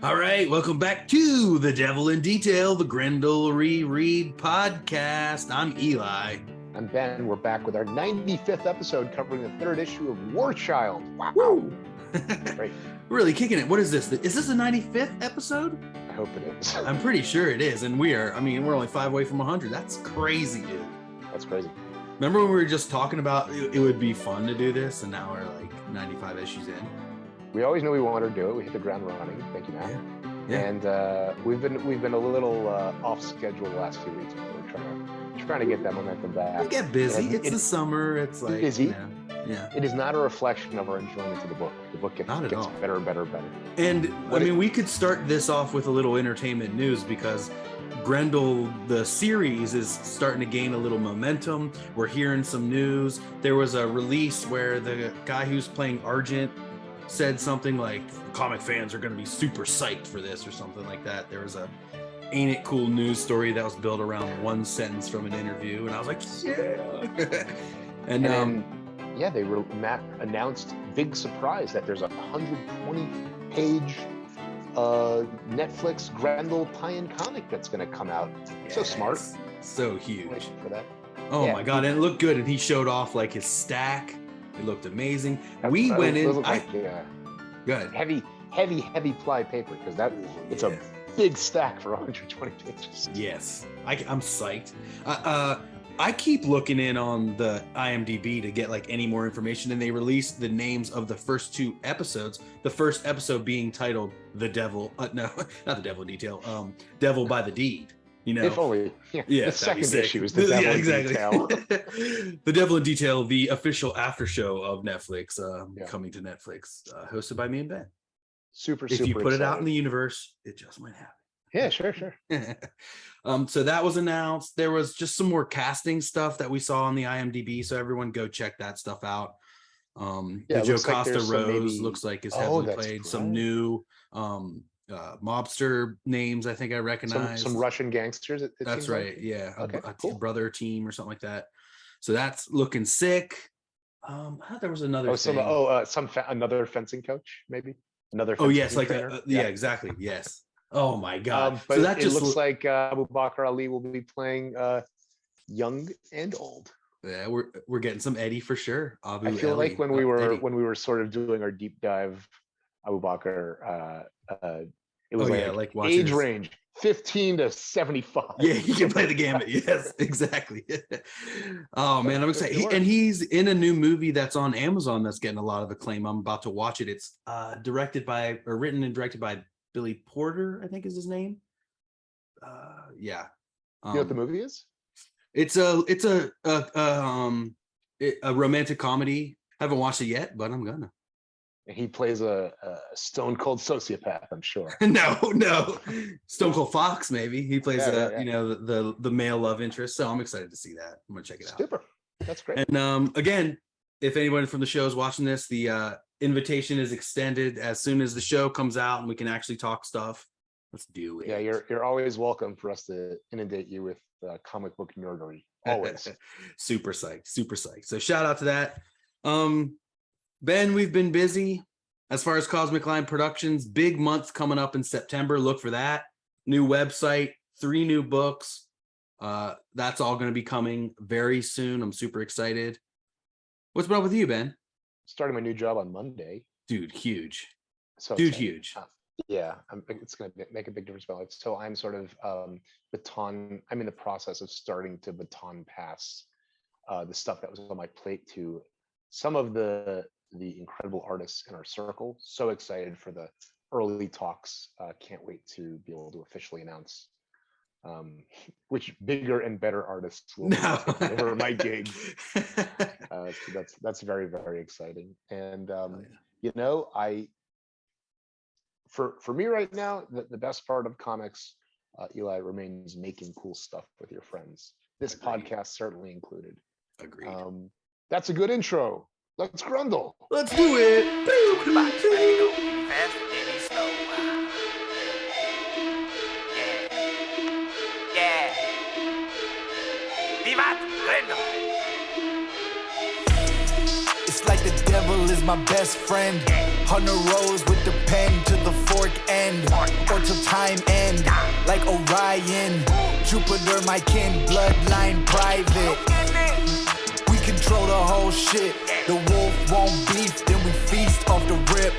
All right, welcome back to The Devil in Detail, the Grendel Reread podcast. I'm Eli. I'm Ben. We're back with our 95th episode covering the third issue of War Child. Wow. Woo! Great. We're really kicking it. What is this? Is this the 95th episode? I hope it is. I'm pretty sure it is. And we're only 5 away from 100. That's crazy, dude. That's crazy. Remember when we were just talking about it would be fun to do this, and now we're like 95 issues in? We always knew we wanted to do it. We hit the ground running. Thank you, Matt. Yeah. And we've been a little off schedule the last few weeks. We're trying to get that momentum back. We get busy. It's the summer. It's like busy. Yeah. It is not a reflection of our enjoyment of the book. The book gets better and better and better. And we could start this off with a little entertainment news because Grendel, the series, is starting to gain a little momentum. We're hearing some news. There was a release where the guy who's playing Argent said something like, comic fans are going to be super psyched for this or something like that. There was a Ain't It Cool news story that was built around one sentence from an interview. And I was like, yeah. Matt announced, big surprise, that there's a 120-page Netflix Grendel tie-in comic that's going to come out. Yes. So smart. So huge. For that. Oh my God. And it looked good. And he showed off like his stack. It looked amazing. We went in. Good. Heavy ply paper, because it's a big stack for 120 pages. Yes. I'm psyched. I keep looking in on the IMDb to get like any more information, and they released the names of the first 2 episodes. The first episode being titled "The Devil," no, not the Devil in Detail. Devil by the Deed. You know, if only. Yeah. The second issue is the Devil in Detail. The Devil in Detail, the official after show of Netflix, coming to Netflix, hosted by me and Ben. Super. If you put exciting. it out in the universe, it just might happen. Yeah, sure. So that was announced. There was just some more casting stuff that we saw on the IMDb, so everyone go check that stuff out. The Jocasta Rose looks like is heavily played. Right. Some new mobster names I think I recognize. Some Russian gangsters. That's right. Like. Yeah, okay, a brother team or something like that. So that's looking sick. I thought there was another thing. Another fencing coach, maybe. Another. Oh yes, like exactly. Yes. Oh my God! But so it looks like Abu Bakr Ali will be playing young and old. Yeah, we're getting some Eddie for sure. I feel like when we were sort of doing our deep dive, Abu Bakr, it was like age range 15 to 75. Yeah, he can play the gamut. Yes, exactly. Oh man, I'm excited. And he's in a new movie that's on Amazon that's getting a lot of acclaim. I'm about to watch it. It's written and directed by Billy Porter, I think is his name. Yeah. You know what the movie is? It's a romantic comedy. I haven't watched it yet, but I'm gonna. He plays a stone cold sociopath, I'm sure. No, Stone Cold Fox maybe. He plays the male love interest. So I'm excited to see that. I'm gonna check it out. Super, that's great. And again, if anyone from the show is watching this, the invitation is extended as soon as the show comes out and we can actually talk stuff. Let's do it. Yeah, you're always welcome for us to inundate you with comic book nerdery. Always. Super psyched. So shout out to that. Ben, we've been busy as far as Cosmic Line Productions. Big month coming up in September. Look for that. New website, 3 new books. That's all going to be coming very soon. I'm super excited. What's been up with you, Ben? Starting my new job on Monday. Dude, huge. So dude, huge. Yeah, it's going to make a big difference in my life. So I'm sort of I'm in the process of starting to baton pass the stuff that was on my plate to some of the incredible artists in our circle. So excited for the early talks. Can't wait to be able to officially announce which bigger and better artists will be over my gig. So that's very, very exciting. And for me right now, the best part of comics, Eli, remains making cool stuff with your friends. This podcast certainly included. Agreed. That's a good intro. Let's Grendel. Let's do it. It's like the devil is my best friend. On the road with the pen to the fork end or till time end. Like Orion, Jupiter, my kin, bloodline private. We control the whole shit. The wolf won't beef, then we feast off the rip.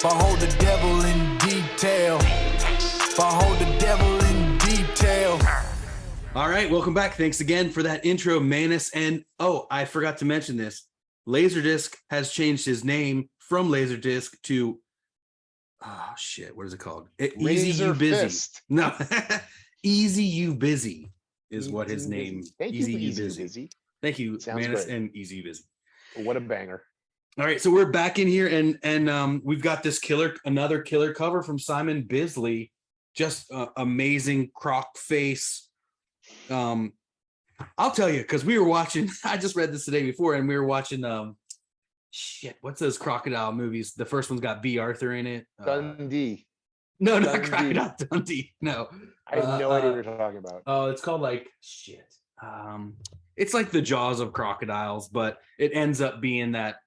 Behold the devil in detail. Behold the devil in detail. All right, welcome back. Thanks again for that intro, Manus. And I forgot to mention this. Laserdisc has changed his name from Laserdisc to what is it called? Easy You Busy. Fist. No, Easy You Busy is what his name. Thank you, Easy You Busy. Thank you, Sounds Manus, great. and Easy You Busy. What a banger! All right, so we're back in here, and we've got this another killer cover from Simon Bisley. Just amazing croc face. I'll tell you, because we were watching. I just read this today before, and we were watching. What's those crocodile movies? The first one's got B. Arthur in it. Dundee. No, not Crocodile Dundee. No, I have no idea what you're talking about. Oh, it's called like shit. It's like the Jaws of crocodiles, but it ends up being that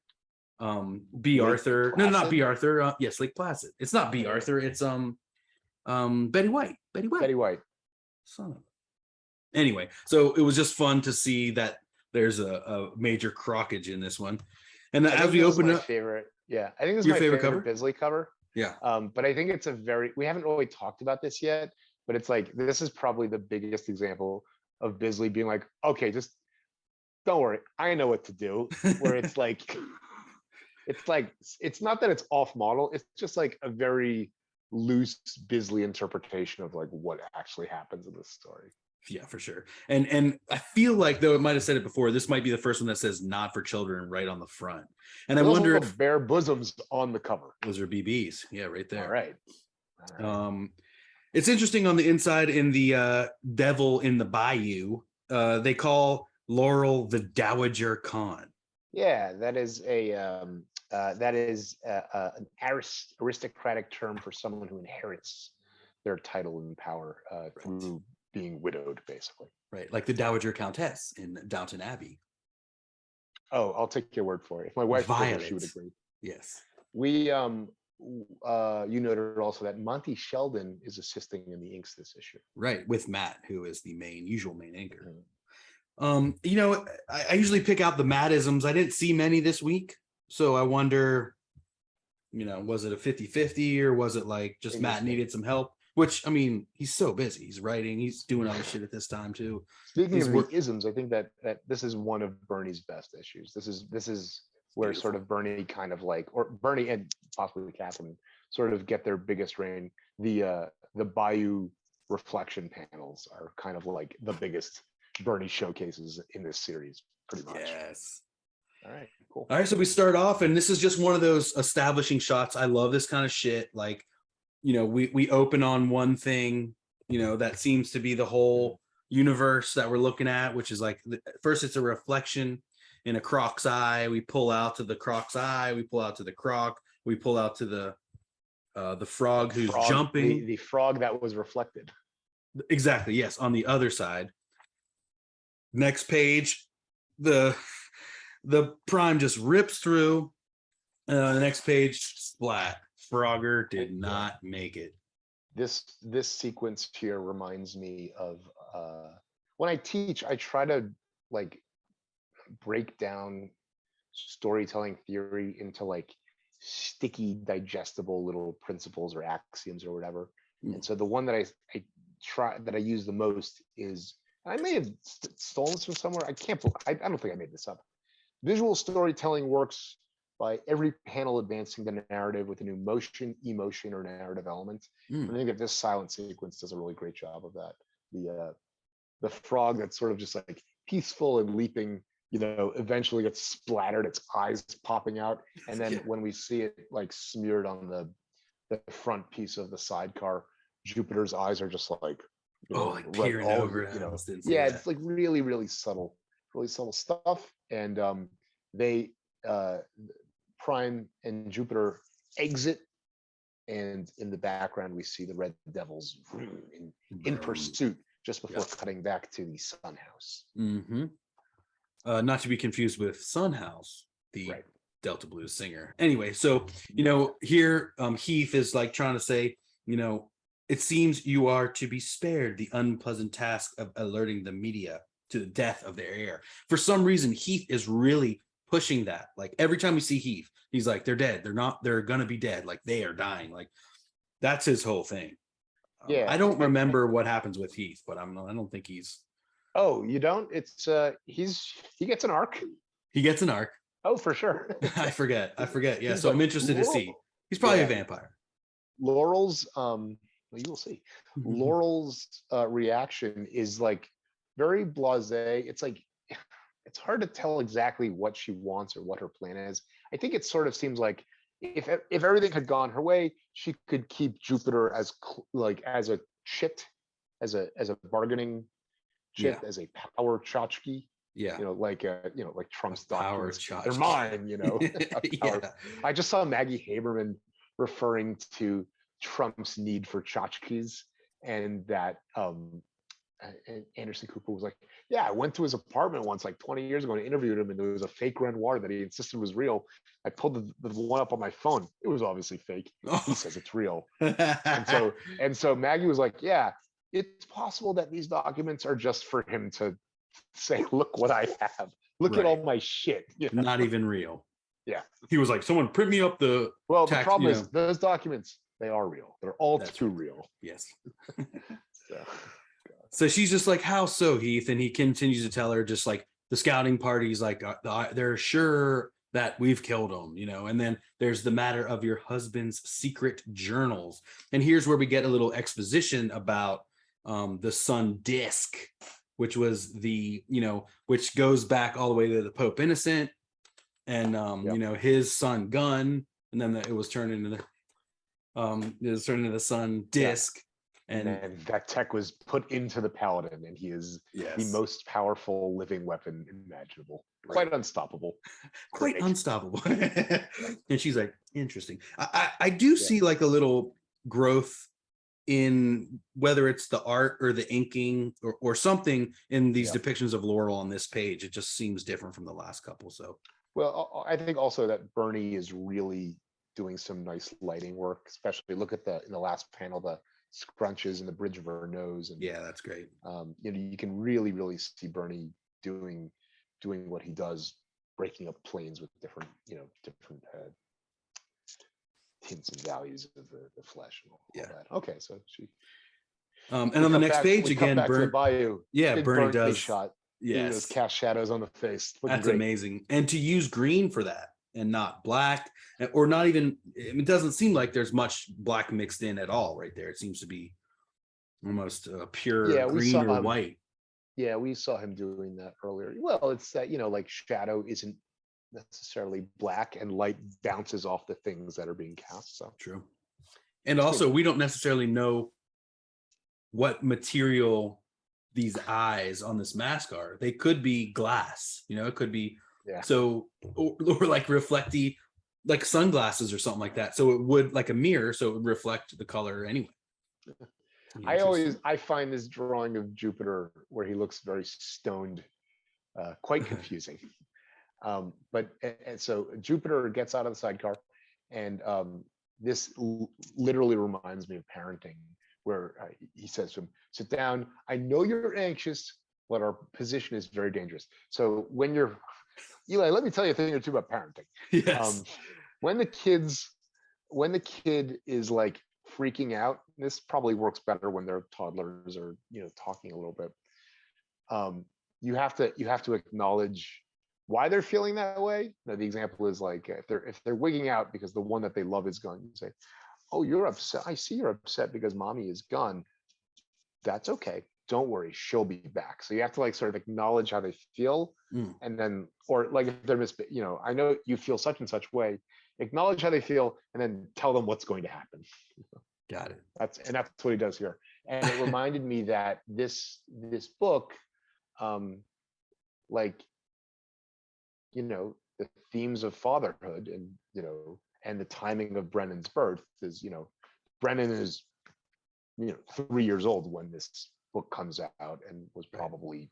B. Arthur. No, not B. Arthur. Yes, Lake Placid. It's not B. Arthur. It's Betty White. Betty White. Son of a. Anyway, so it was just fun to see that there's a major crockage in this one. And as we open up, favorite, I think this is your my favorite cover? Bisley cover. Yeah. But I think it's we haven't really talked about this yet, but it's like, this is probably the biggest example of Bisley being like, okay, just don't worry, I know what to do. Where it's like, it's not that it's off model, it's just like a very loose Bisley interpretation of like what actually happens in this story. Yeah, for sure. And I feel like, though it might have said it before, this might be the first one that says "not for children" right on the front. And I wonder if bare bosoms on the cover. Those are BBs. Yeah, right there. All right. It's interesting on the inside in the Devil in the Bayou. They call Laurel the Dowager Khan. Yeah, that is an aristocratic term for someone who inherits their title and power through being widowed, basically. Right, like the Dowager Countess in Downton Abbey. Oh, I'll take your word for it. If my wife was here, she would agree. Yes. We you noted also that Monty Sheldon is assisting in the inks this issue. Right, with Matt, who is the usual main anchor. Mm-hmm. I usually pick out the Mattisms. I didn't see many this week, so I wonder, was it a 50-50 or was it like just Matt needed some help? Which, I mean, he's so busy. He's writing. He's doing other shit at this time too. Speaking of the isms, I think that this is one of Bernie's best issues. This is where sort of Bernie kind of like, or Bernie and possibly Catherine sort of get their biggest reign. The Bayou reflection panels are kind of like the biggest Bernie showcases in this series, pretty much. Yes. All right, cool. All right, so we start off, and this is just one of those establishing shots. I love this kind of shit. Like, we open on one thing, that seems to be the whole universe that we're looking at, which is like, first it's a reflection in a croc's eye. We pull out to the croc's eye. We pull out to the croc. We pull out to the frog who's jumping. The frog that was reflected. Exactly. Yes. On the other side. Next page, the prime just rips through. The next page, splat. Frogger did not make it. This sequence here reminds me of when I teach, I try to like break down storytelling theory into like sticky, digestible little principles or axioms or whatever. And so the one that I use the most is, I may have stolen this from somewhere. I don't think I made this up. Visual storytelling works by every panel advancing the narrative with a new motion, emotion, or narrative element. I think that this silent sequence does a really great job of that. The frog that's sort of just like peaceful and leaping, eventually gets splattered, its eyes popping out. And then when we see it like smeared on the front piece of the sidecar, Jupiter's eyes are just like, like peering over. It's like really, really subtle stuff. And they Prime and Jupiter exit, and in the background we see the Red Devils in pursuit just before cutting back to the Sun House. Not to be confused with Sun House, the Delta blues singer. Anyway, so you know, here Heath is like trying to say, you know, it seems you are to be spared the unpleasant task of alerting the media to the death of their heir. For some reason, Heath is really pushing that. Like every time we see Heath, he's like, they're dead. They're not, they're gonna be dead. Like they are dying. Like that's his whole thing. Yeah. I don't remember what happens with Heath, but I don't think he's. Oh, you don't? It's he gets an arc. He gets an arc. Oh, for sure. I forget. Yeah. He's So like, I'm interested to see. He's probably a vampire. Laurel's well, you will see. Laurel's reaction is like very blasé. It's like it's hard to tell exactly what she wants or what her plan is. I think it sort of seems like if everything had gone her way, she could keep Jupiter as like as a chit, as a bargaining chip, as a power tchotchke. Yeah. You know, like Trump's power documents. tchotchke. They're mine, you know. Yeah. I just saw Maggie Haberman referring to Trump's need for tchotchkes, and that and Anderson Cooper was like, yeah, I went to his apartment once like 20 years ago and interviewed him, and there was a fake Granoff that he insisted was real. I pulled the one up on my phone. It was obviously fake. He says it's real. and so Maggie was like, yeah, it's possible that these documents are just for him to say, look what I have. Look at all my shit. You know? Not even real. Yeah. He was like, someone print me up the. Well, the problem is those documents, they are real. They're all too real. Yes. So. So she's just like, how so, Heath? And he continues to tell her just like the scouting party's like, they're sure that we've killed him, you know, and then there's the matter of your husband's secret journals. And here's where we get a little exposition about the sun disk, which was the, you know, which goes back all the way to the Pope Innocent and, you know, his son gun. And then it was turned into the sun disk. Yeah. And that tech was put into the Paladin, and he is the most powerful living weapon imaginable. Quite unstoppable. Quite unstoppable. And she's like, interesting. I do see like a little growth in whether it's the art or the inking or something in these depictions of Laurel on this page. It just seems different from the last couple. So, well, I think also that Bernie is really doing some nice lighting work, especially look at in the last panel, the scrunches and the bridge of her nose, and that's great. You know, you can really see Bernie doing what he does, breaking up planes with different tints and values of the flesh and all that. Okay, so she and on the next page again, Bayou, Bernie does shot those cast shadows on the face. That's great. Amazing. And to use green for that and not black, or not even, it doesn't seem like there's much black mixed in at all right there. It seems to be almost pure green or white. Yeah, we saw him doing that earlier. Well, it's that, you know, like shadow isn't necessarily black and light bounces off the things that are being cast. So true. And also, we don't necessarily know what material these eyes on this mask are. They could be glass, you know, it could be so, or like reflecty, like sunglasses or something like that. So it would, like a mirror, so it would reflect the color anyway. I find this drawing of Jupiter where he looks very stoned quite confusing. But so Jupiter gets out of the sidecar, and this literally reminds me of parenting, where he says to him, sit down, I know you're anxious, but our position is very dangerous. So when you're, Eli, let me tell you a thing or two about parenting. Yes. When the kid is like freaking out, this probably works better when they're toddlers or, you know, talking a little bit. You have to acknowledge why they're feeling that way. Now, the example is like if they're wigging out because the one that they love is gone, you say, oh, you're upset. I see you're upset because mommy is gone. That's okay. Don't worry, she'll be back. So you have to like sort of acknowledge how they feel, and then, or like if they're you know, I know you feel such and such way. Acknowledge how they feel, and then tell them what's going to happen. Got it. That's what he does here. And it reminded me that this book, like, you know, the themes of fatherhood and, you know, and the timing of Brennan's birth is, you know, Brennan is, you know, 3 years old when this book comes out, and was probably,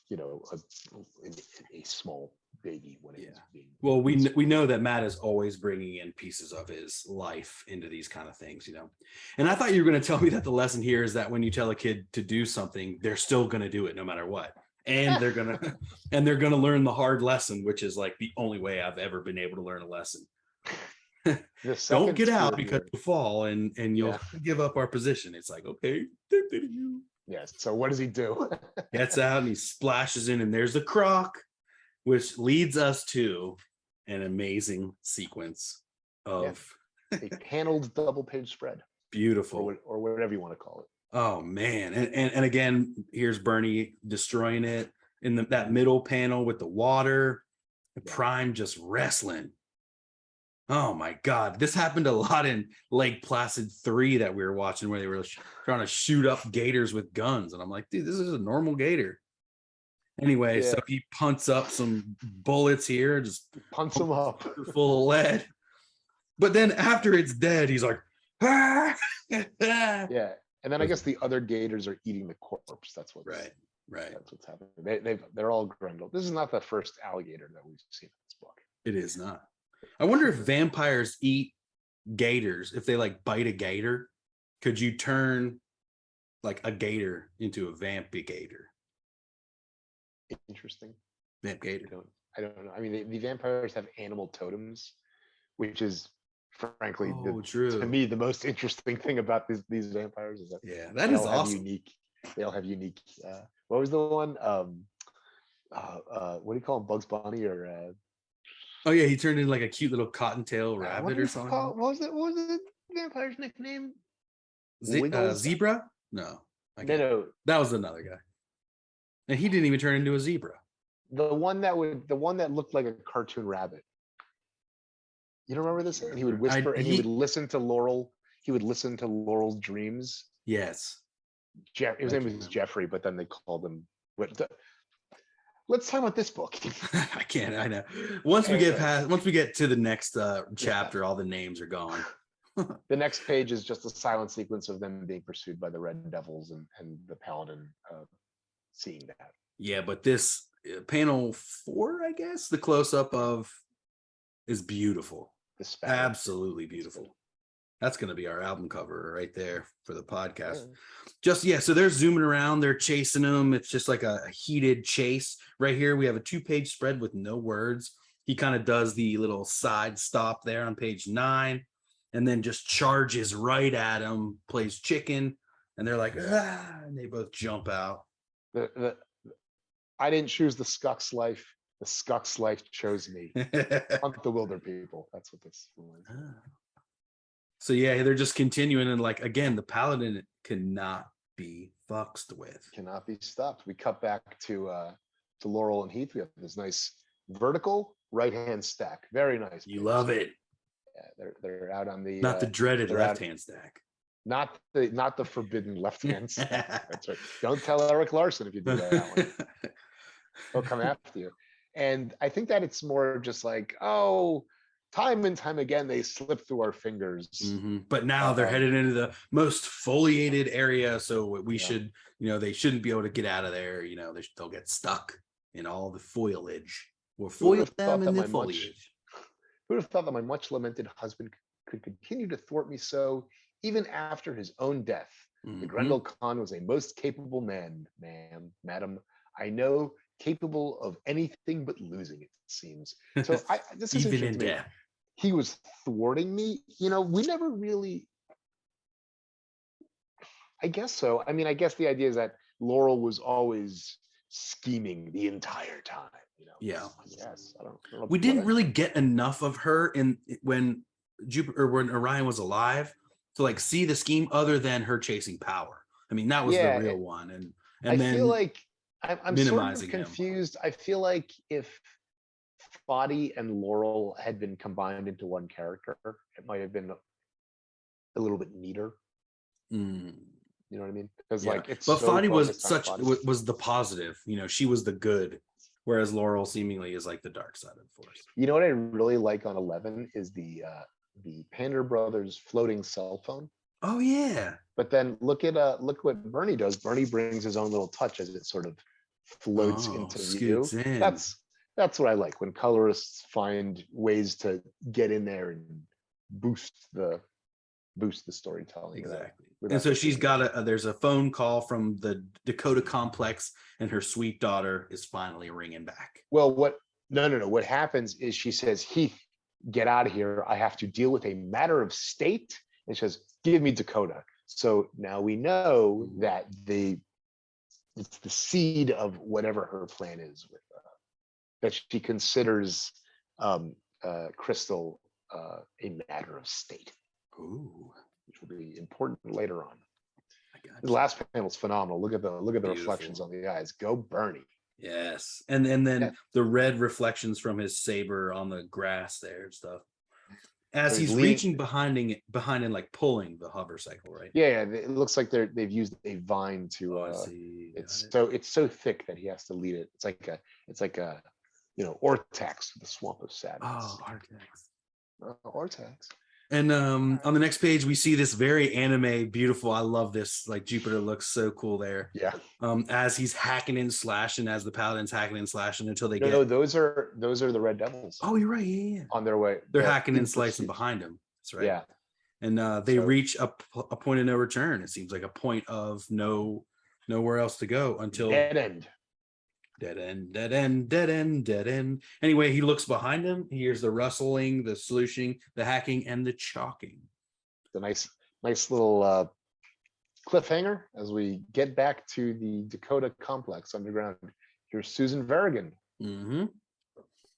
you know, a small baby when it was being. Well, we know that Matt is always bringing in pieces of his life into these kind of things, you know. And I thought you were going to tell me that the lesson here is that when you tell a kid to do something, they're still going to do it no matter what, and they're gonna learn the hard lesson, which is like the only way I've ever been able to learn a lesson. Don't get out because you'll fall and you'll give up our position. It's like, okay. Yes. So what does he do? Gets out and he splashes in, and there's the croc, which leads us to an amazing sequence of a paneled double page spread. Beautiful. Or whatever you want to call it. Oh man. And again, here's Bernie destroying it in that middle panel with the water, Prime just wrestling. Oh my God. This happened a lot in Lake Placid 3 that we were watching, where they were trying to shoot up gators with guns. And I'm like, dude, this is a normal gator. Anyway, so he punts up some bullets here, just punts them up full of lead. But then after it's dead, he's like, ah! Yeah. And then I guess the other gators are eating the corpse. That's what's right. That's what's happening. They're all Grendel. This is not the first alligator that we've seen in this book. It is not. I wonder if vampires eat gators. If they like bite a gator, could you turn like a gator into a vampigator? Interesting. Vamp gator. I don't know. I mean, the vampires have animal totems, which is frankly to me the most interesting thing about these vampires is that that is awesome. They all have unique. What was the one? What do you call him? Bugs Bunny or? Oh yeah, he turned into like a cute little cottontail rabbit or something. What was the vampire's nickname? Zebra? No. No. That was another guy. And he didn't even turn into a zebra. The one that looked like a cartoon rabbit. You don't remember this? And he would whisper, and he would listen to Laurel. He would listen to Laurel's dreams. Yes. His name was Jeffrey, but then they called him. Let's talk about this book. I can't. I know. Once we get to the next chapter, all the names are gone. The next page is just a silent sequence of them being pursued by the Red Devils and the Paladin seeing that. Yeah, but this panel 4, I guess, the close up of is beautiful. Absolutely beautiful. That's going to be our album cover right there for the podcast. So they're zooming around, they're chasing them. It's just like a heated chase. Right here we have a 2-page spread with no words. He kind of does the little side stop there on page 9 and then just charges right at him, plays chicken, and they're like, and they both jump out. I didn't choose the Skuck's life. The Skuck's life chose me. Hunt the wilder people. That's what this was. So yeah, they're just continuing, and like again, the Paladin cannot be fucked with. Cannot be stopped. We cut back to Laurel and Heath. We have this nice vertical right-hand stack. Very nice. You love it. Yeah, they're out on the not the dreaded left-hand stack. Not the forbidden left-hand stack. That's right. Don't tell Eric Larson if you do that one. He'll come after you. And I think that it's more just like, time and time again, they slip through our fingers. Mm-hmm. But now they're headed into the most foliated area. So we should, they shouldn't be able to get out of there. They'll get stuck in all the foliage. We'll foil them in the foliage. Who would have thought that my much lamented husband could continue to thwart me so, even after his own death? Mm-hmm. The Grendel Khan was a most capable man, ma'am, madam. I know, capable of anything but losing, it seems. So this is even in death. He was thwarting me. We never really. I guess so. I mean, I guess the idea is that Laurel was always scheming the entire time. Yeah. Yes. I don't we didn't really get enough of her when Orion was alive to like see the scheme other than her chasing power. I mean, that was the real one. And I then feel like I'm minimizing sort of confused. I feel like if Foddy and Laurel had been combined into one character, it might have been a little bit neater. You know what I mean? Because Foddy was the positive. She was the good, whereas Laurel seemingly is like the dark side of the force. You know what I really like on 11 is the Pander Brothers floating cell phone. Oh yeah. But then look what Bernie does. Bernie brings his own little touch as it sort of floats into view. that's what I like, when colorists find ways to get in there and boost the storytelling. Exactly. without And so she's doing it. got there's a phone call from the Dakota complex, and her sweet daughter is finally ringing back. Well, no. What happens is she says, Heath, get out of here. I have to deal with a matter of state. And she says, give me Dakota. So now we know that it's the seed of whatever her plan is with that she considers Crystal a matter of state. Ooh, which will be important later on. I The last panel is phenomenal. Look at the Beautiful. reflections on the eyes. Go Bernie. Yes, and then the red reflections from his saber on the grass there and stuff. As So he's he's reaching behind and like pulling the hover cycle, right? Yeah, it looks like they've used a vine to. I see. It's so thick that he has to lead it. It's like a Ortex, the swamp of sadness. Oh, Artex. Ortex. And on the next page, we see this very anime, beautiful. I love this. Like Jupiter looks so cool there. Yeah. As he's hacking and slashing, as the paladin's hacking and slashing until they No, those are the Red Devils. Oh, you're right. Yeah. On their way. They're hacking and slicing behind him. That's right. Yeah. And they reach a point of no return. It seems like a point of nowhere else to go until dead end. Dead end, dead end, dead end, dead end. Anyway, he looks behind him. He hears the rustling, the slooshing, the hacking, and the chalking. The nice little cliffhanger as we get back to the Dakota complex underground. Here's Susan Verrigan. Mm-hmm.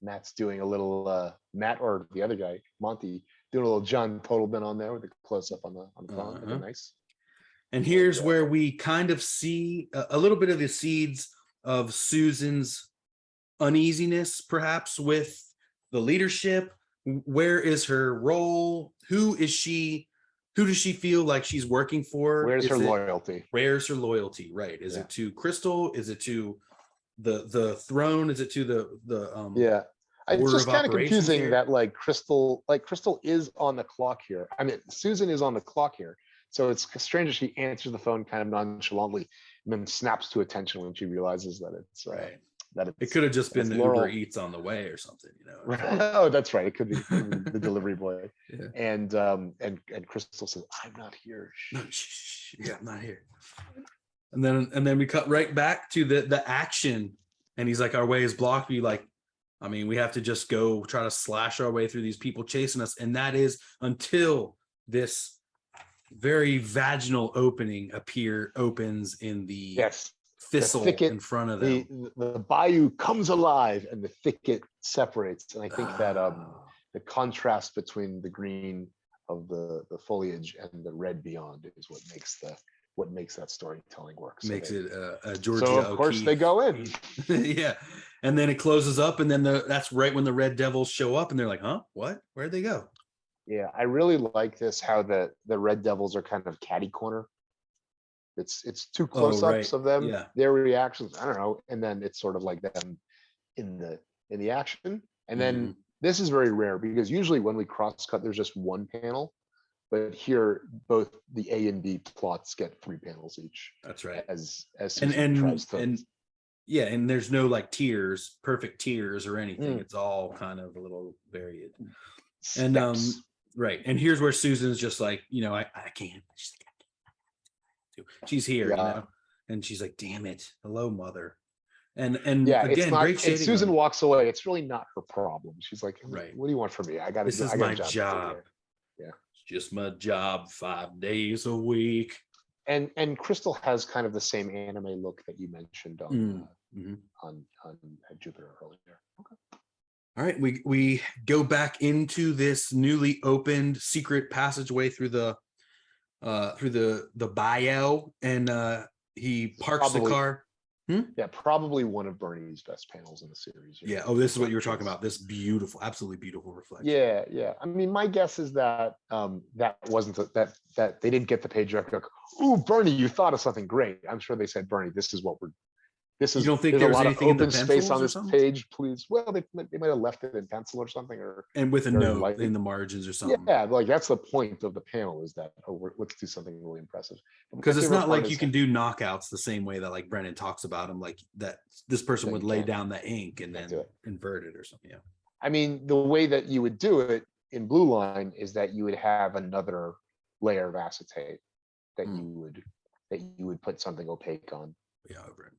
Matt's doing a little Matt, or the other guy, Monty, doing a little John Totalman on there with a close up on the phone. Uh-huh. Nice. And here's where we kind of see a little bit of the seeds of Susan's uneasiness, perhaps, with the leadership. Where is her role? Who is she? Who does she feel like she's working for? Where's her loyalty? Where's her loyalty? Right. Is it to Crystal? Is it to the throne? Is it to the yeah. It's just kind of confusing here? that Crystal is on the clock here. I mean, Susan is on the clock here. So it's strange that she answers the phone kind of nonchalantly and then snaps to attention when she realizes that it's right. That it could have just been the Laurel. Uber Eats on the way or something, Oh, that's right. It could be the delivery boy. Yeah. And Crystal says, "I'm not here." No, yeah, I'm not here. And then we cut right back to the action, and he's like, "Our way is blocked." We we have to just go try to slash our way through these people chasing us, and that is until this very vaginal opening opens in the thistle in front of them. The bayou comes alive and the thicket separates. And I think that the contrast between the green of the foliage and the red beyond is what makes that storytelling work. Makes it Georgia. So of course they go in. Yeah. And then it closes up, and then that's right when the Red Devils show up, and they're like, huh? What? Where'd they go? Yeah, I really like this, how the Red Devils are kind of catty corner. It's two close-ups of them, their reactions, I don't know, and then it's sort of like them in the action. And then this is very rare because usually when we cross-cut, there's just one panel. But here, both the A and B plots get 3 panels each. That's right. As Susan tries to. And there's no perfect tears or anything. It's all kind of a little varied. And right. And here's where Susan's just like, I can't. She's here, and she's like, damn it. Hello, mother. And again, great shading. Susan walks away. It's really not her problem. She's like, right. What do you want from me? This is my job. Yeah. It's just my job 5 days a week. And Crystal has kind of the same anime look that you mentioned on Jupiter earlier. Okay. All right, we go back into this newly opened secret passageway through the Bayou, and he parks the car. Yeah, probably one of Bernie's best panels in the series. Yeah. Oh, this is what you were talking about. This beautiful, absolutely beautiful reflection. Yeah. I mean, my guess is that that wasn't that they didn't get the page up. Like, ooh, Bernie, you thought of something great. I'm sure they said, Bernie, this is what This You is don't think there's there a was lot of anything in the open space pencils on or this something? page, please. Well, they might have left it in pencil or something, or And with a very note lightly. in the margins or something. Yeah, like that's the point of the panel is that let's do something really impressive. But my Because it's favorite not part like is you can do knockouts the same way that like Brennan talks about them, like that this person No, would you lay can't. down the ink and Can't then do it. invert it or something. Yeah. I mean, the way that you would do it in Blue Line is that you would have another layer of acetate that you would put something opaque on. Yeah, over it.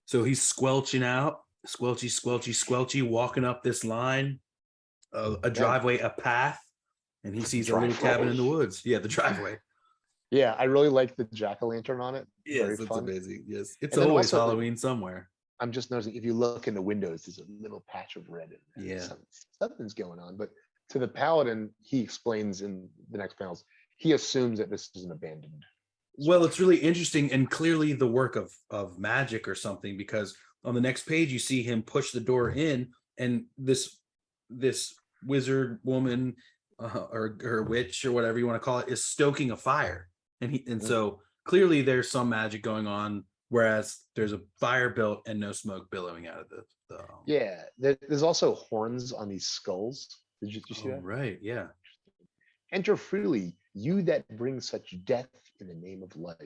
So he's squelching out, squelchy, squelchy, squelchy, walking up this line, a driveway, a path, and he sees a little cabin in the woods. Yeah, the driveway. Yeah, I really like the jack-o'-lantern on it. Yes, Very that's fun. amazing. Yes, it's And then always also- Halloween somewhere. I'm just noticing if you look in the windows, there's a little patch of red in there. Yeah. Something's going on. But to the paladin, he explains in the next panels, he assumes that this is an abandoned. Well, it's really interesting and clearly the work of magic or something, because on the next page you see him push the door in, and this wizard woman or witch or whatever you want to call it is stoking a fire, and so clearly there's some magic going on, whereas there's a fire built and no smoke billowing out of the Yeah, there's also horns on these skulls. Did you see that? right, yeah. Enter freely, you that bring such death in the name of life.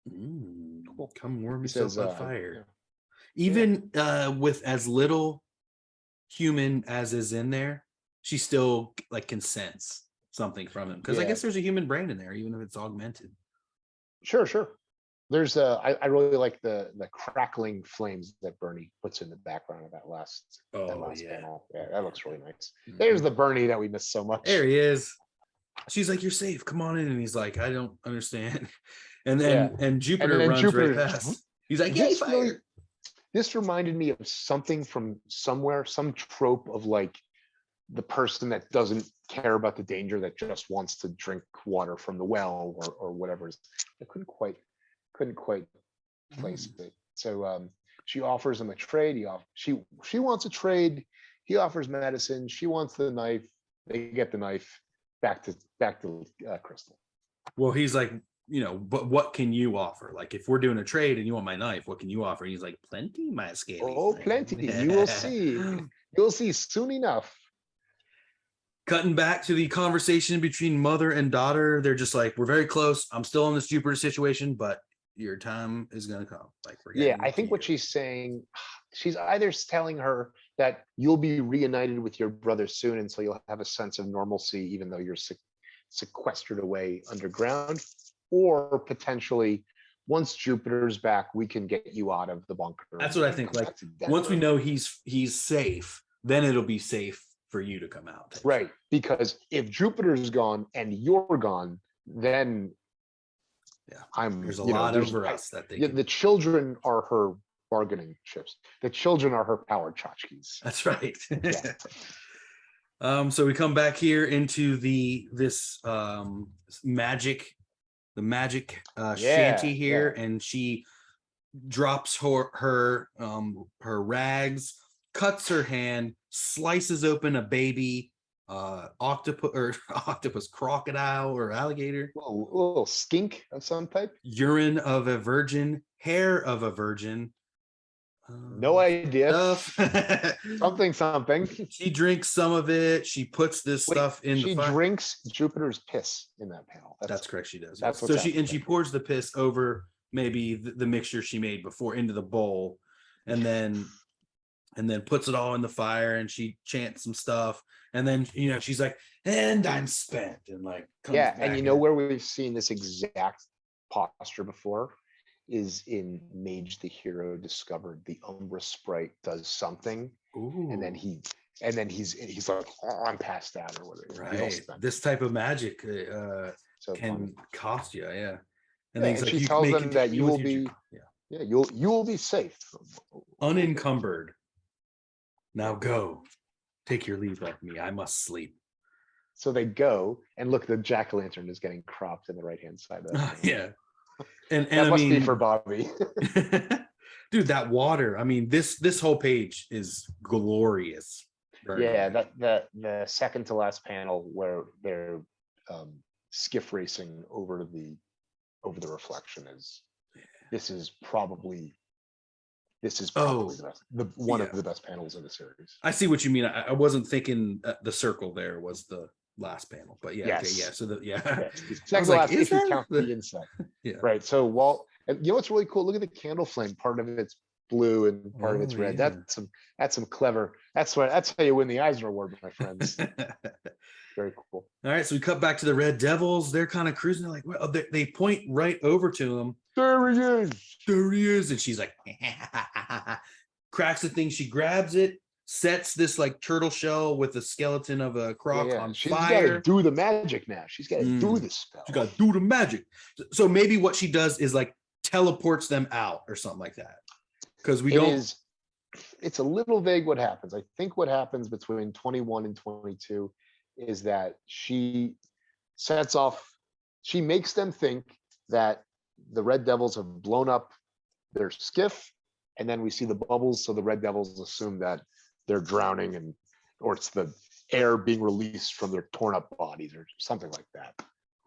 Cool. Come warm He yourself says, by fire. yeah. Even with as little human as is in there, she still like can sense something from him, because I Yeah. guess there's a human brain in there, even if it's augmented. Sure. There's I really like the crackling flames that Bernie puts in the background of that last panel. Yeah, that looks really nice. There's the Bernie that we miss so much. There he is. She's like, "You're safe. Come on in." And he's like, "I don't understand." And then and Jupiter then runs Jupiter- right past. He's like, "Yay, fire!" This reminded me of something from somewhere, some trope of like the person that doesn't care about the danger, that just wants to drink water from the well or whatever. I couldn't quite place it. So she offers him a trade. She wants a trade. He offers medicine. She wants the knife. They get the knife. Back to Crystal. Well, he's like, but what can you offer? Like, if we're doing a trade and you want my knife, what can you offer? And he's like, plenty, my scaly. Oh, friend." plenty. You will see. You'll see soon enough. Cutting back to the conversation between mother and daughter, they're just like, "We're very close. I'm still in this Jupiter situation, but your time is gonna come." Like, Yeah, I think what she's saying, she's either telling her that you'll be reunited with your brother soon, and so you'll have a sense of normalcy, even though you're sequestered away underground, or potentially once Jupiter's back, we can get you out of the bunker. That's what I think. Like, once we know he's safe, then it'll be safe for you to come out. Right, because if Jupiter's gone and you're gone, then there's a lot over us that they the children are her bargaining chips. The children are her power tchotchkes. That's right. Yeah. So we come back here into this magic shanty here, and she drops her rags, cuts her hand, slices open a baby octopus, crocodile, or alligator. A little skink of some type. Urine of a virgin, hair of a virgin. No idea. Something. Something. She drinks some of it. She puts this stuff in. She drinks Jupiter's piss in that panel. That's correct. She does. That's so she pours the piss over maybe the mixture she made before into the bowl, and then puts it all in the fire, and she chants some stuff, and then she's like, "And I'm spent," and like and where we've seen this exact posture before is in Mage the Hero Discovered. The Umbra sprite does something. Ooh. and then he's like, "Oh, I'm passed out," or whatever. Right. This type of magic So can cost you, yeah. And then she tells them that you will be, you will be safe, unencumbered. Now go, take your leave of me. I must sleep. So they go, and look, the jack-o'-lantern is getting cropped in the right-hand side of that. Yeah. And that must be for Bobby. Dude, that water. I mean, this whole page is glorious. Yeah, that the second to last panel where they're skiff racing over the reflection is this is probably Oh, the best, one yeah. of the best panels in the series. I see what you mean. I wasn't thinking the circle there was the last panel, but yeah, okay, Yes. yeah. So Yes. I Second was to like, last is if you that count the insect. yeah? Right. So and you know what's really cool? Look at the candle flame. Part of it's blue and part of it's red. Yeah. That's some clever. That's how you win the Eisner Award, my friends. Very cool. All right, so we cut back to the Red Devils. They're kind of cruising. They're like, well, they point right over to him. There he is. There he is, and she's like, cracks the thing. She grabs it, sets this like turtle shell with the skeleton of a croc on She's fire. got to do the magic now. She's got to do the spell. She got to do the magic. So maybe what she does is like teleports them out or something like that. Because it's a little vague what happens. I think what happens between 21 and 22 is that she makes them think that the Red Devils have blown up their skiff, and then we see the bubbles, so the Red Devils assume that they're drowning, or it's the air being released from their torn up bodies or something like that.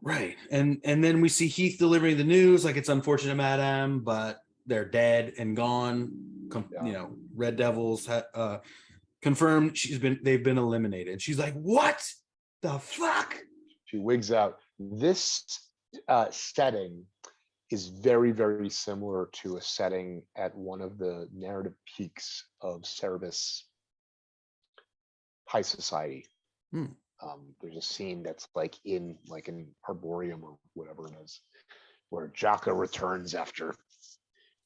Right. And then we see Heath delivering the news, like it's unfortunate, madam, but they're dead and gone. Red Devils confirmed they've been eliminated. She's like, what the fuck? She wigs out. This setting is very, very similar to a setting at one of the narrative peaks of Cerebus high society. There's a scene that's like in Arboreum or whatever it is, where Jaka returns after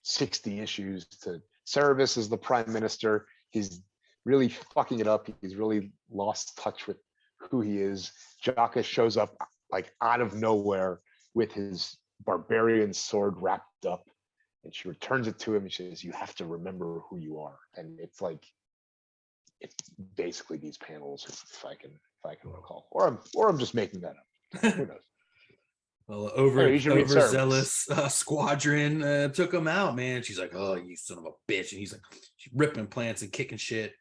60 issues to Cerebus as the prime minister. He's really fucking it up. He's really lost touch with who he is. Jaka shows up like out of nowhere with his barbarian sword wrapped up, and she returns it to him and she says, you have to remember who you are. And it's basically these panels, if I can recall, or I'm just making that up. Who knows? Well, overzealous squadron took him out, man. She's like, oh, you son of a bitch. And he's like, she's ripping plants and kicking shit.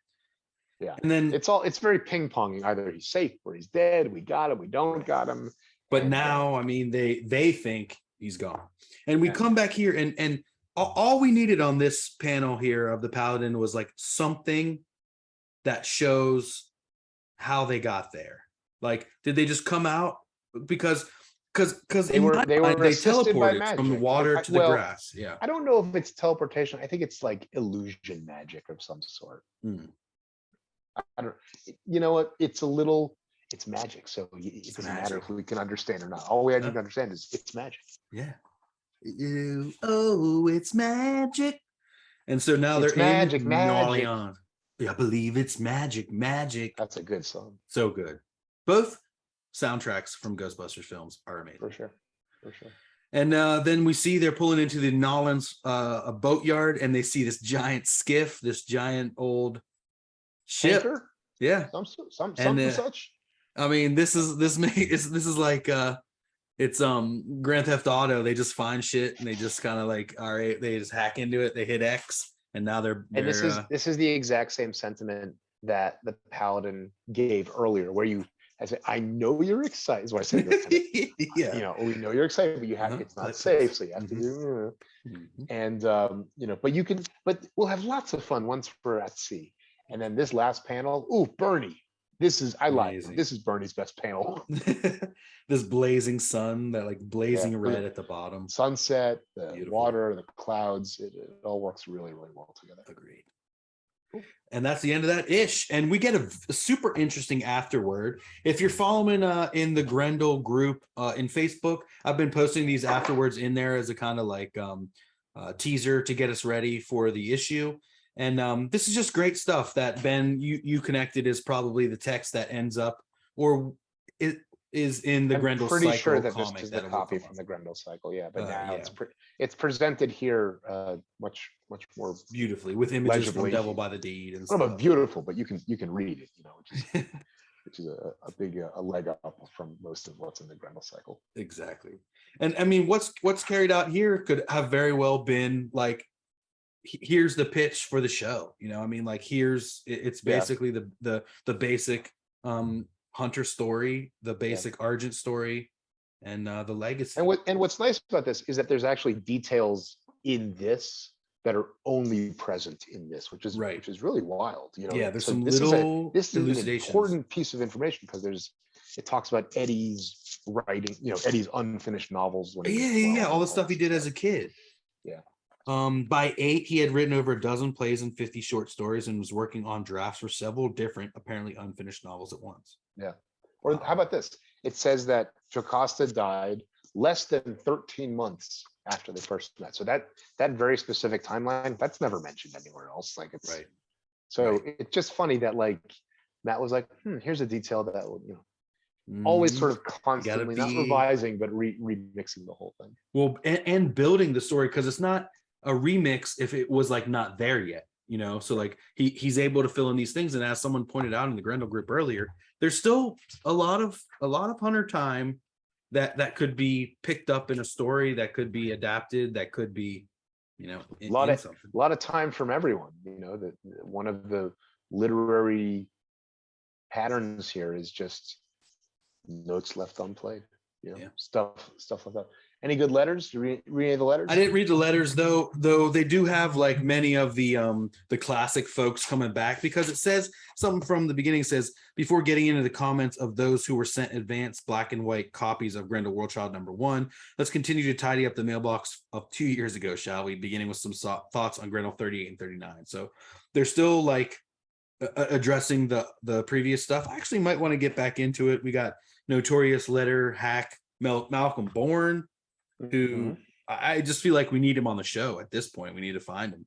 Yeah. And then it's very ping-ponging. Either he's safe or he's dead. We got him. We don't got him. But now, I mean, they think he's gone. And we come back here and all we needed on this panel here of the Paladin was like something that shows how they got there. Like, did they just come out? Because they teleported from the water to the grass. Yeah. I don't know if it's teleportation. I think it's like illusion magic of some sort. I don't. You know what? It's magic. So it doesn't matter if we can understand or not. All we need to understand is it's magic. Yeah. It's magic. And so now they're magic. I believe it's magic. That's a good song. So good. Both soundtracks from Ghostbusters films are amazing. For sure. And then we see they're pulling into the Nolans a boatyard, and they see this giant skiff, this giant old ship. Anchor? Yeah. Something such. I mean, this is like it's Grand Theft Auto. They just find shit and they just kind of like, all right, they just hack into it, they hit X, and now they're and this is the exact same sentiment that the Paladin gave earlier, where I know you're excited, is what I said. Yeah. We know you're excited, but it's not safe, so you have to do. And but we'll have lots of fun once we're at sea. And then this last panel, Bernie. This is Bernie's best panel. This blazing sun, that like blazing red at the bottom. Sunset, the water, the clouds, it all works really, really well together. Agreed. And that's the end of that ish. And we get a super interesting afterword. If you're following in the Grendel group in Facebook, I've been posting these afterwards in there as a kind of like teaser to get us ready for the issue. And this is just great stuff that Ben, you connected is probably the text that ends up, or it is in the Grendel cycle. I'm pretty sure that this is the copy from the Grendel cycle. Yeah, but now it's presented here much more beautifully with images legibly. from Devil by the Deed and stuff. Well, beautiful, but you can read it, which is a big leg up from most of what's in the Grendel cycle. Exactly. And I mean, what's carried out here could have very well been like, here's the pitch for the show. I mean, like it's basically the basic Hunter story, the basic Argent story, and the legacy. And what's nice about this is that there's actually details in this that are only present in this, which is really wild. Yeah, there's so some this little this is an elucidations. important piece of information because it talks about Eddie's writing, Eddie's unfinished novels when he was 12, all the stuff he did as a kid. Yeah. By 8, he had written over a dozen plays and 50 short stories and was working on drafts for several different, apparently unfinished novels at once. Yeah. Or how about this? It says that Jocasta died less than 13 months after they first met. So that very specific timeline, that's never mentioned anywhere else. Like it's right. So it's just funny that like Matt was like, here's a detail that always sort of constantly not revising but remixing the whole thing. Well, and building the story, because it's not a remix if it was like not there yet, so like he's able to fill in these things. And as someone pointed out in the Grendel group earlier, there's still a lot of Hunter time that could be picked up in a story, that could be adapted, that could be a lot of time from everyone. That one of the literary patterns here is just notes left unplayed. Stuff like that. Any good letters? Did you read any of the letters? I didn't read the letters though they do have like many of the classic folks coming back, because it says something from the beginning. It says, before getting into the comments of those who were sent advanced black and white copies of Grendel Worldchild #1, let's continue to tidy up the mailbox of 2 years ago, shall we? Beginning with some thoughts on Grendel 38 and 39. So they're still like addressing the previous stuff. I actually might want to get back into it. We got notorious letter hack Malcolm Bourne, who I just feel like we need him on the show at this point. We need to find him.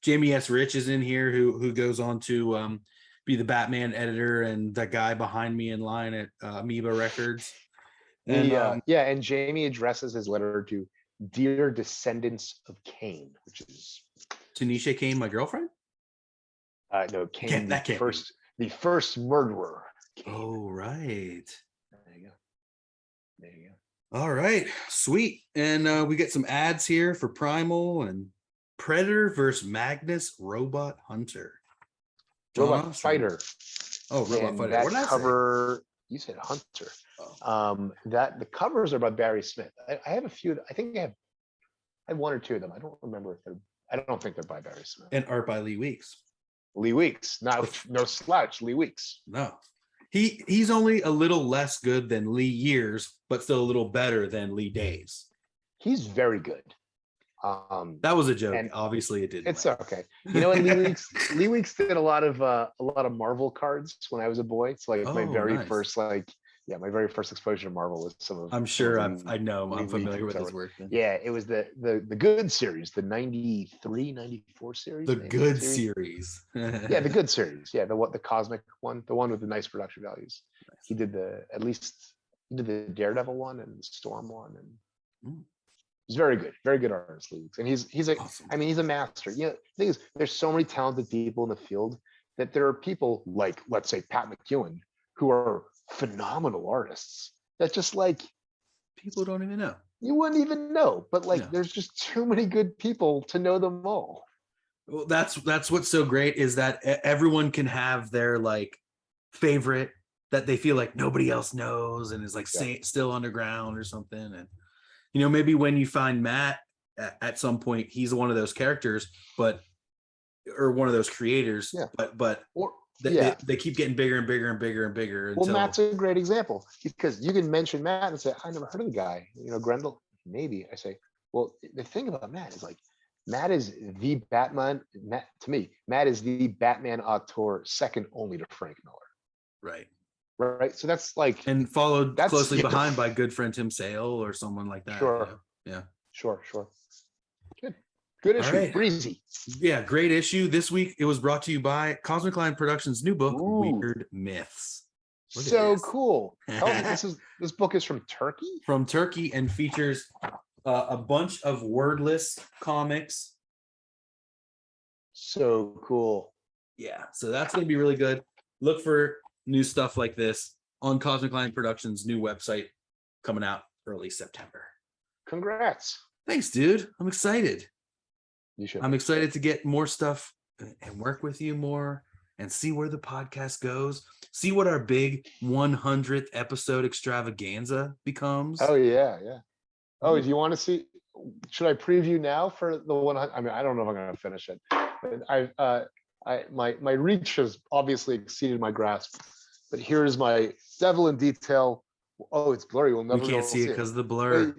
Jamie S. Rich is in here, who goes on to be the Batman editor and the guy behind me in line at Amoeba Records. And, and Jamie addresses his letter to Dear Descendants of Cain, which is Tanisha Cain, my girlfriend. No, Cain, the first murderer. Cain. Oh, right. There you go. All right, sweet. And we get some ads here for Primal and Predator versus Magnus Robot Hunter. Robot Fighter. Oh, Robot Fighter. That what did I cover, say? You said Hunter. That the covers are by Barry Smith. I have a few. I think I have one or two of them. I don't remember if I don't think they're by Barry Smith. And art by Lee Weeks. Lee Weeks, no slouch. Lee Weeks. No. He's only a little less good than Lee Years, but still a little better than Lee Days. He's very good. That was a joke. Obviously, it didn't. It's okay. And Lee Weeks did a lot of Marvel cards when I was a boy. It's like my very first my very first exposure to Marvel was some of. I'm sure I'm familiar with his work. Yeah, it was the good series, the 93, 94 series. The good series. Yeah, the good series. Yeah, the cosmic one, the one with the nice production values. Nice. He did the Daredevil one and the Storm one, and he's very good artist, Lee Weeks. And he's awesome. I mean, he's a master. The thing is, there's so many talented people in the field that there are people like, let's say, Pat McEwen, who are phenomenal artists that just like people don't even know. You wouldn't even know, but there's just too many good people to know them all. Well, that's what's so great, is that everyone can have their like favorite that they feel like nobody else knows and is like still underground or something. And maybe when you find Matt at some point, he's one of those characters, or one of those creators, they keep getting bigger and bigger and bigger and bigger. Well, Matt's a great example, because you can mention Matt and say, I never heard of the guy. Grendel, maybe. I say, well, the thing about Matt is like, Matt is the Batman. To me, Matt is the Batman auteur, second only to Frank Miller. Right. So that's like, and followed closely behind by good friend Tim Sale or someone like that. Sure. Yeah. Sure. Good issue. Right. Breezy. Yeah, great issue. This week it was brought to you by Cosmic Line Productions' new book, Weird Myths. So cool. This book is from Turkey? From Turkey, and features a bunch of wordless comics. So cool. Yeah, so that's going to be really good. Look for new stuff like this on Cosmic Line Productions' new website, coming out early September. Congrats. Thanks, dude. I'm excited. I'm excited to get more stuff and work with you more and see where the podcast goes. See what our big 100th episode extravaganza becomes. Oh, yeah. Oh, do you want to see? should I preview now for the 100? I mean, I don't know if I'm going to finish it. But my reach has obviously exceeded my grasp. But here's my Devil in Detail. Oh, it's blurry. We'll never. We can't see it because of the blur.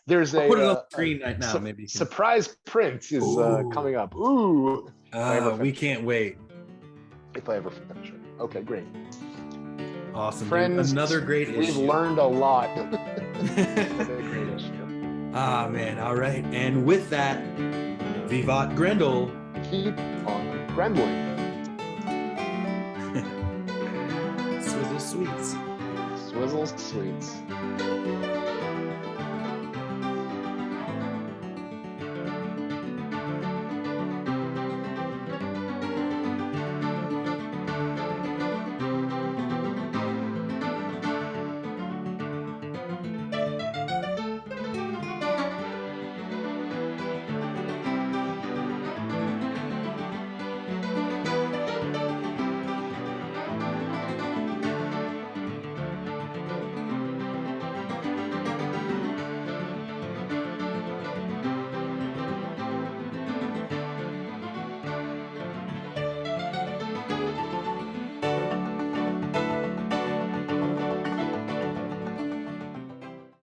There's I'll put it on the screen right now. Maybe you can. Surprise print is coming up. Ooh. We can't wait. If I ever finish it. Okay, great. Awesome. Friends, dude. Another great issue. We've learned a lot. Another great issue. Ah, man. All right. And with that, Vivat Grendel. Keep on Grendling. Swizzle Sweets. Swizzle Sweets.